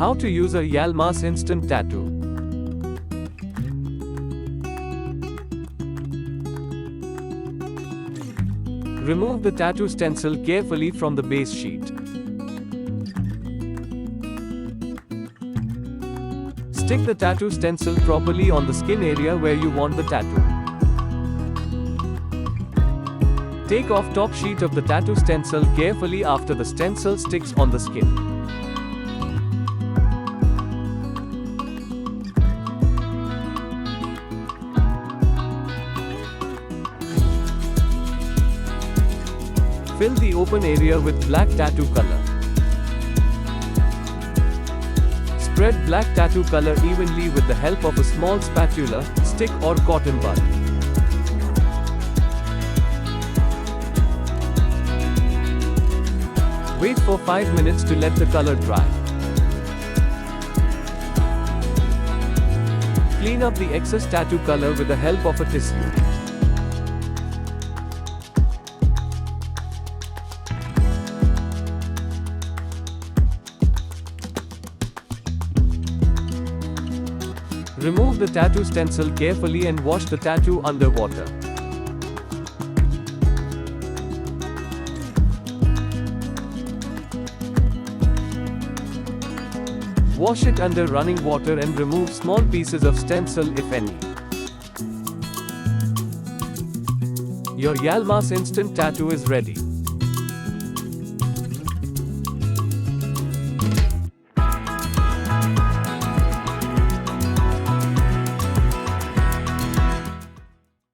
How to use a Yalmas Instant Tattoo. Remove the tattoo stencil carefully from the base sheet. Stick the tattoo stencil properly on the skin area where you want the tattoo. Take off top sheet of the tattoo stencil carefully after the stencil sticks on the skin. Fill the open area with black tattoo color. Spread black tattoo color evenly with the help of a small spatula, stick or cotton bud. Wait for 5 minutes to let the color dry. Clean up the excess tattoo color with the help of a tissue. Remove the tattoo stencil carefully and wash the tattoo under water. Wash it under running water and remove small pieces of stencil if any. Your Yalmas Instant Tattoo is ready.